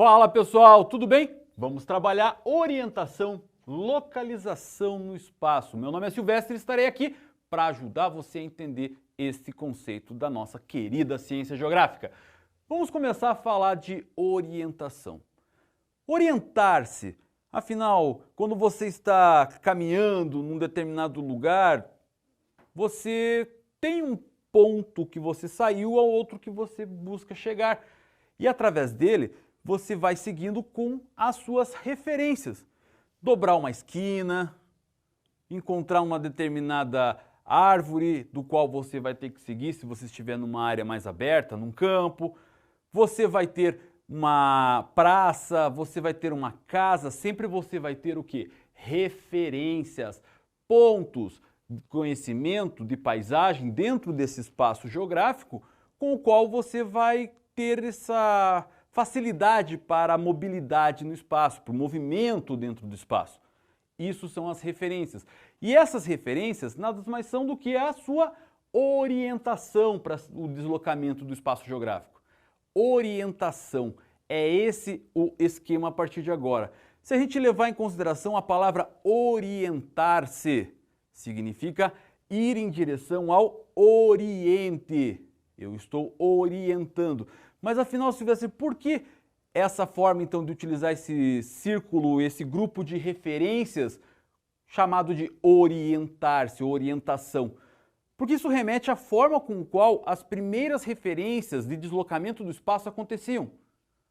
Fala pessoal, tudo bem? Vamos trabalhar orientação, localização no espaço. Meu nome é Silvestre e estarei aqui para ajudar você a entender esse conceito da nossa querida ciência geográfica. Vamos começar a falar de orientação. Orientar-se, afinal, quando você está caminhando num determinado lugar, você tem um ponto que você saiu ao outro que você busca chegar. E através dele, você vai seguindo com as suas referências. Dobrar uma esquina, encontrar uma determinada árvore do qual você vai ter que seguir se você estiver numa área mais aberta, num campo. Você vai ter uma praça, você vai ter uma casa, sempre você vai ter o quê? Referências, pontos, conhecimento de paisagem dentro desse espaço geográfico com o qual você vai ter essa facilidade para a mobilidade no espaço, para o movimento dentro do espaço. Isso são as referências. E essas referências nada mais são do que a sua orientação para o deslocamento do espaço geográfico. Orientação, é esse o esquema a partir de agora. Se a gente levar em consideração a palavra orientar-se, significa ir em direção ao oriente. Eu estou orientando. Mas afinal, Silvestre, por que essa forma então de utilizar esse círculo, esse grupo de referências chamado de orientar-se, orientação? Porque isso remete à forma com a qual as primeiras referências de deslocamento do espaço aconteciam.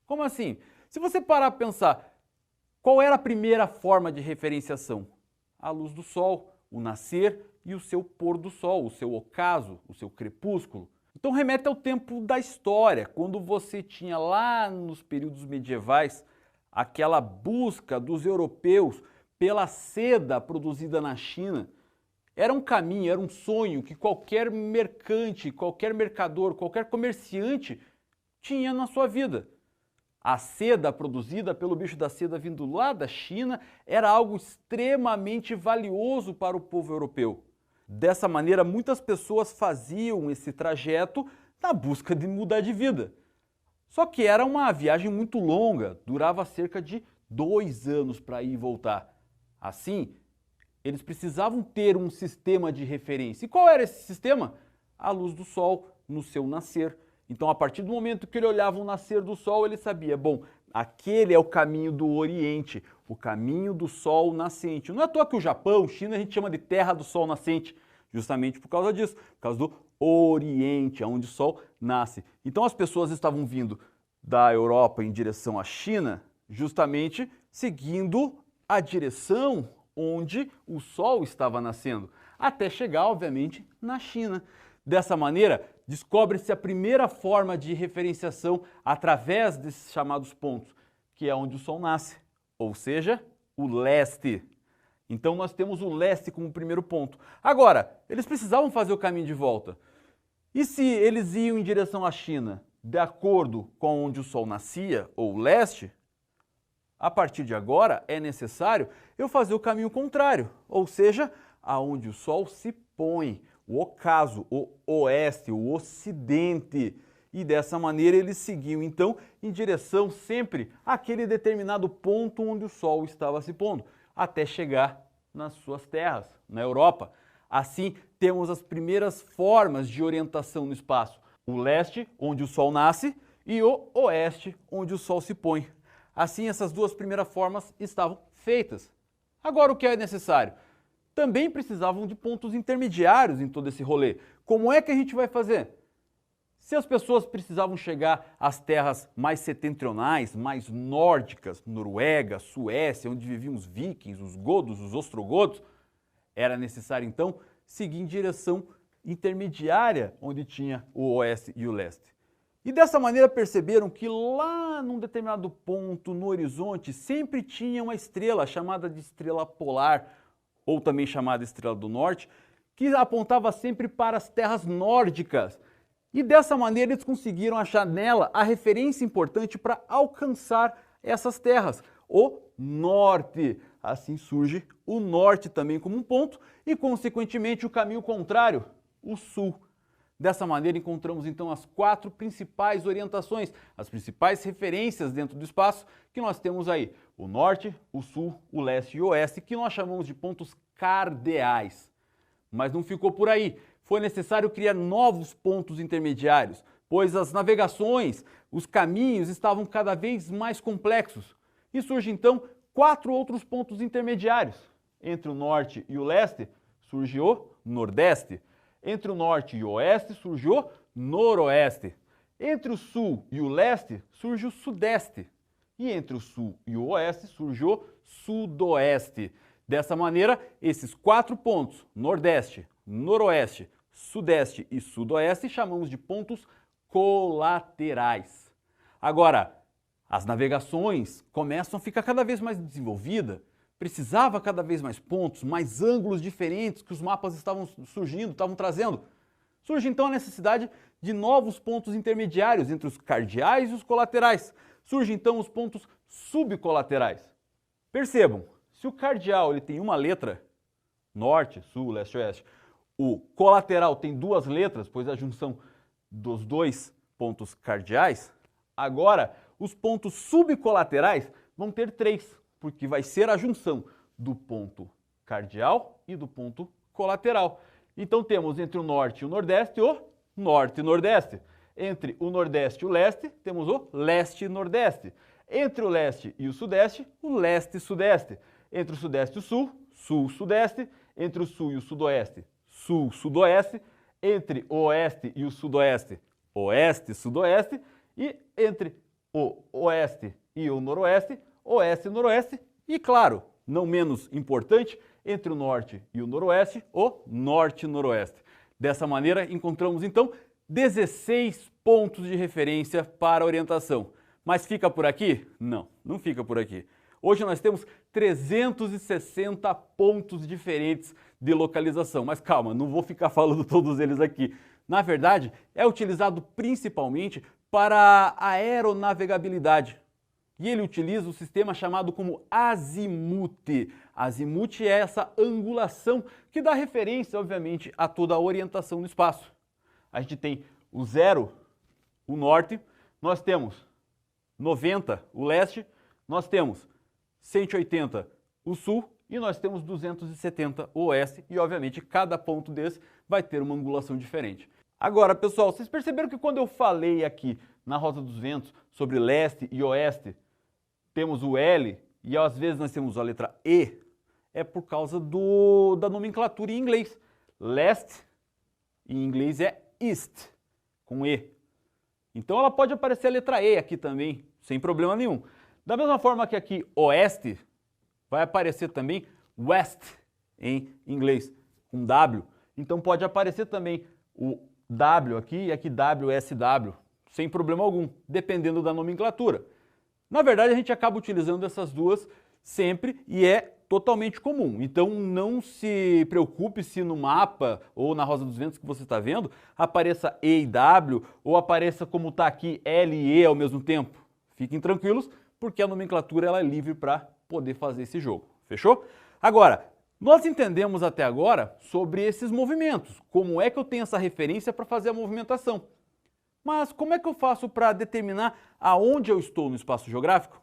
Como assim? Se você parar para pensar, qual era a primeira forma de referenciação? A luz do sol, o nascer e o seu pôr do sol, o seu ocaso, o seu crepúsculo. Então remete ao tempo da história, quando você tinha lá nos períodos medievais aquela busca dos europeus pela seda produzida na China. Era um caminho, era um sonho que qualquer mercante, qualquer mercador, qualquer comerciante tinha na sua vida. A seda produzida pelo bicho da seda vindo lá da China era algo extremamente valioso para o povo europeu. Dessa maneira, muitas pessoas faziam esse trajeto na busca de mudar de vida. Só que era uma viagem muito longa, durava cerca de 2 anos para ir e voltar. Assim, eles precisavam ter um sistema de referência. E qual era esse sistema? A luz do sol no seu nascer. Então, a partir do momento que ele olhava o nascer do sol, ele sabia, bom, aquele é o caminho do Oriente, o caminho do sol nascente. Não é à toa que o Japão, China, a gente chama de terra do sol nascente, justamente por causa disso, por causa do Oriente, onde o sol nasce. Então, as pessoas estavam vindo da Europa em direção à China, justamente seguindo a direção onde o sol estava nascendo, até chegar, obviamente, na China. Dessa maneira, descobre-se a primeira forma de referenciação através desses chamados pontos, que é onde o sol nasce, ou seja, o leste. Então nós temos o leste como primeiro ponto. Agora, eles precisavam fazer o caminho de volta. E se eles iam em direção à China, de acordo com onde o sol nascia, ou leste, a partir de agora é necessário eu fazer o caminho contrário, ou seja, aonde o sol se põe, o ocaso, o oeste, o ocidente. E dessa maneira eles seguiam então em direção sempre àquele determinado ponto onde o sol estava se pondo, até chegar nas suas terras, na Europa. Assim, temos as primeiras formas de orientação no espaço. O leste, onde o sol nasce, e o oeste, onde o sol se põe. Assim, essas duas primeiras formas estavam feitas. Agora, o que é necessário? Também precisavam de pontos intermediários em todo esse rolê. Como é que a gente vai fazer? Se as pessoas precisavam chegar às terras mais setentrionais, mais nórdicas, Noruega, Suécia, onde viviam os vikings, os godos, os ostrogodos, era necessário então seguir em direção intermediária, onde tinha o oeste e o leste. E dessa maneira perceberam que lá num determinado ponto no horizonte sempre tinha uma estrela chamada de estrela polar, ou também chamada estrela do norte, que apontava sempre para as terras nórdicas. E dessa maneira eles conseguiram achar nela a referência importante para alcançar essas terras, o norte. Assim surge o norte também como um ponto e, consequentemente, o caminho contrário, o sul. Dessa maneira, encontramos então as 4 principais orientações, as principais referências dentro do espaço que nós temos aí. O norte, o sul, o leste e o oeste, que nós chamamos de pontos cardeais. Mas não ficou por aí. Foi necessário criar novos pontos intermediários, pois as navegações, os caminhos estavam cada vez mais complexos. E surge então 4 outros pontos intermediários. Entre o norte e o leste surge o nordeste. Entre o norte e o oeste surge o noroeste. Entre o sul e o leste surge o sudeste. E entre o sul e o oeste surge o sudoeste. Dessa maneira, esses 4 pontos, nordeste, noroeste, sudeste e sudoeste, chamamos de pontos colaterais. Agora, as navegações começam a ficar cada vez mais desenvolvidas. Precisava cada vez mais pontos, mais ângulos diferentes que os mapas estavam surgindo, estavam trazendo. Surge então a necessidade de novos pontos intermediários entre os cardeais e os colaterais. Surgem então os pontos subcolaterais. Percebam, se o cardeal ele tem uma letra, norte, sul, leste, oeste, o colateral tem 2 letras, pois é a junção dos 2 pontos cardeais, agora os pontos subcolaterais vão ter 3. Porque vai ser a junção do ponto cardeal e do ponto colateral. Então temos entre o norte e o nordeste norte e nordeste. Entre o nordeste e o leste, temos o leste e nordeste. Entre o leste e o sudeste, o leste e sudeste. Entre o sudeste e o sul, sul-sudeste. Entre o sul e o sudoeste, sul-sudoeste. Entre o oeste e o sudoeste, oeste e sudoeste. E entre o oeste e o noroeste, oeste e noroeste e, claro, não menos importante, entre o norte e o noroeste, o norte e noroeste. Dessa maneira, encontramos então 16 pontos de referência para a orientação. Mas fica por aqui? Não, não fica por aqui. Hoje nós temos 360 pontos diferentes de localização, mas calma, não vou ficar falando todos eles aqui. Na verdade, é utilizado principalmente para a aeronavegabilidade. E ele utiliza o sistema chamado como azimute. Azimute é essa angulação que dá referência, obviamente, a toda a orientação no espaço. A gente tem o 0, o norte, nós temos 90, o leste, nós temos 180, o sul, e nós temos 270, o oeste, e obviamente cada ponto desse vai ter uma angulação diferente. Agora, pessoal, vocês perceberam que quando eu falei aqui na Rosa dos Ventos sobre leste e oeste, temos o L e às vezes nós temos a letra E, é por causa da nomenclatura em inglês. Leste, em inglês é east, com E. Então ela pode aparecer a letra E aqui também, sem problema nenhum. Da mesma forma que aqui oeste, vai aparecer também west em inglês, com W. Então pode aparecer também o W aqui e aqui WSW, sem problema algum, dependendo da nomenclatura. Na verdade, a gente acaba utilizando essas duas sempre e é totalmente comum. Então não se preocupe se no mapa ou na Rosa dos Ventos que você está vendo apareça E e W ou apareça como está aqui L e E ao mesmo tempo. Fiquem tranquilos, porque a nomenclatura ela é livre para poder fazer esse jogo. Fechou? Agora, nós entendemos até agora sobre esses movimentos. Como é que eu tenho essa referência para fazer a movimentação? Mas como é que eu faço para determinar aonde eu estou no espaço geográfico?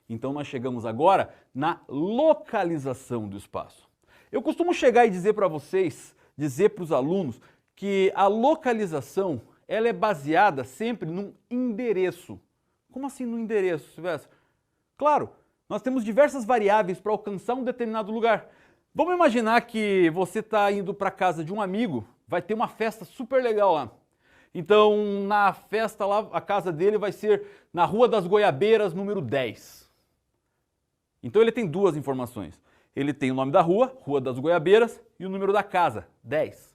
Então nós chegamos agora na localização do espaço. Eu costumo chegar e dizer para vocês, dizer para os alunos, que a localização ela é baseada sempre num endereço. Como assim no endereço, Silvestre? Claro, nós temos diversas variáveis para alcançar um determinado lugar. Vamos imaginar que você está indo para a casa de um amigo, vai ter uma festa super legal lá. Então, na festa lá, a casa dele vai ser na Rua das Goiabeiras, número 10. Então ele tem duas informações. Ele tem o nome da rua, Rua das Goiabeiras, e o número da casa, 10.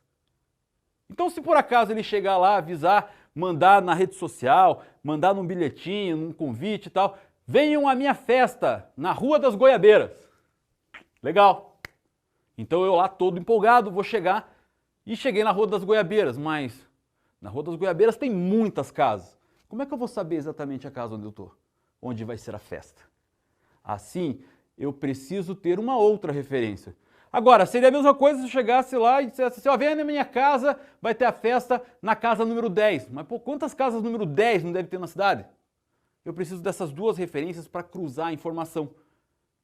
Então, se por acaso ele chegar lá, avisar, mandar na rede social, mandar num bilhetinho, num convite e tal, venham à minha festa na Rua das Goiabeiras. Legal. Então eu lá todo empolgado vou chegar e cheguei na Rua das Goiabeiras, mas na Rua das Goiabeiras tem muitas casas. Como é que eu vou saber exatamente a casa onde eu estou? Onde vai ser a festa? Assim, eu preciso ter uma outra referência. Agora, seria a mesma coisa se eu chegasse lá e dissesse assim, ó, vem na minha casa, vai ter a festa na casa número 10. Mas, pô, quantas casas número 10 não deve ter na cidade? Eu preciso dessas duas referências para cruzar a informação.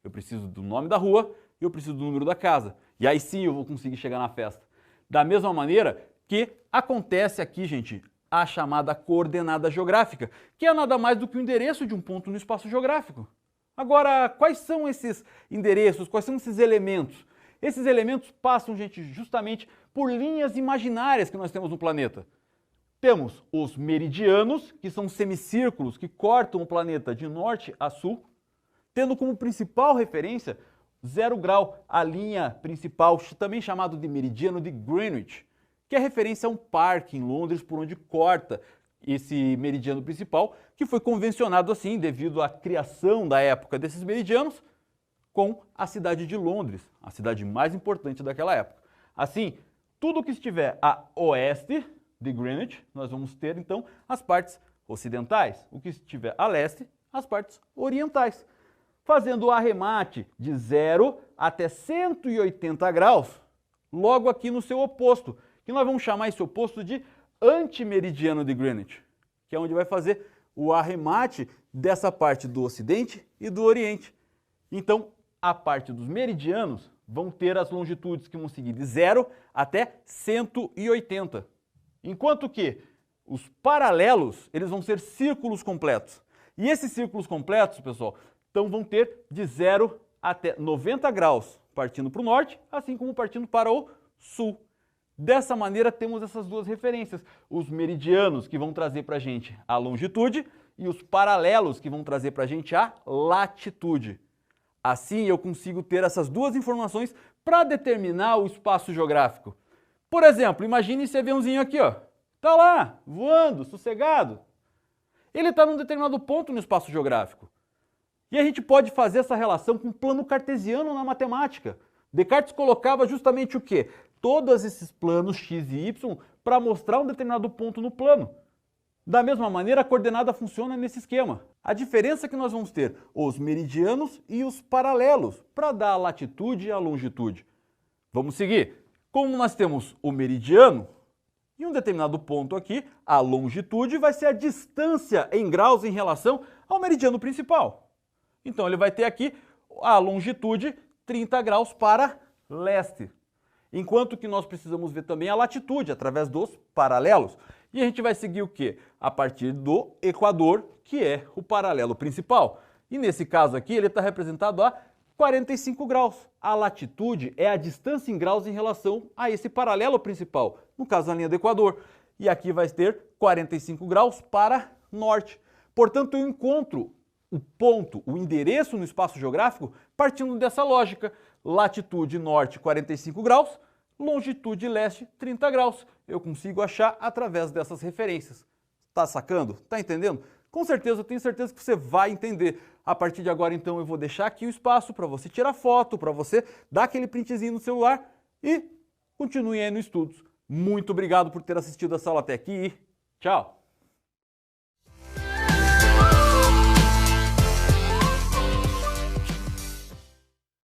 Eu preciso do nome da rua e eu preciso do número da casa. E aí sim eu vou conseguir chegar na festa. Da mesma maneira que acontece aqui, gente, a chamada coordenada geográfica, que é nada mais do que o endereço de um ponto no espaço geográfico. Agora, quais são esses endereços, quais são esses elementos? Esses elementos passam, gente, justamente por linhas imaginárias que nós temos no planeta. Temos os meridianos, que são semicírculos que cortam o planeta de norte a sul, tendo como principal referência 0 grau, a linha principal, também chamado de meridiano de Greenwich, que é referência a um parque em Londres por onde corta esse meridiano principal, que foi convencionado assim devido à criação da época desses meridianos com a cidade de Londres, a cidade mais importante daquela época. Assim, tudo que estiver a oeste de Greenwich, nós vamos ter então as partes ocidentais, o que estiver a leste, as partes orientais. Fazendo o arremate de 0 até 180 graus, logo aqui no seu oposto, que nós vamos chamar esse oposto de antimeridiano de Greenwich, que é onde vai fazer o arremate dessa parte do ocidente e do oriente. Então, a parte dos meridianos vão ter as longitudes que vão seguir de 0 até 180. Enquanto que os paralelos, eles vão ser círculos completos. E esses círculos completos, pessoal, então vão ter de 0 até 90 graus, partindo para o norte, assim como partindo para o sul. Dessa maneira, temos essas duas referências. Os meridianos, que vão trazer para a gente a longitude, e os paralelos, que vão trazer para a gente a latitude. Assim, eu consigo ter essas duas informações para determinar o espaço geográfico. Por exemplo, imagine esse aviãozinho aqui, ó. Tá lá, voando, sossegado. Ele está num determinado ponto no espaço geográfico. E a gente pode fazer essa relação com o plano cartesiano na matemática. Descartes colocava justamente o quê? Todos esses planos x e y para mostrar um determinado ponto no plano. Da mesma maneira, a coordenada funciona nesse esquema. A diferença é que nós vamos ter os meridianos e os paralelos para dar a latitude e a longitude. Vamos seguir. Como nós temos o meridiano, em um determinado ponto aqui, a longitude vai ser a distância em graus em relação ao meridiano principal. Então ele vai ter aqui a longitude 30 graus para leste. Enquanto que nós precisamos ver também a latitude através dos paralelos. E a gente vai seguir o quê? A partir do equador, que é o paralelo principal. E nesse caso aqui ele está representado a 45 graus. A latitude é a distância em graus em relação a esse paralelo principal, no caso a linha do equador. E aqui vai ter 45 graus para norte. Portanto, eu encontro o ponto, o endereço no espaço geográfico partindo dessa lógica. Latitude norte 45 graus, longitude leste 30 graus. Eu consigo achar através dessas referências. Tá sacando? Tá entendendo? Com certeza, eu tenho certeza que você vai entender. A partir de agora, então, eu vou deixar aqui o espaço para você tirar foto, para você dar aquele printzinho no celular e continue aí no estudos. Muito obrigado por ter assistido essa aula até aqui e tchau!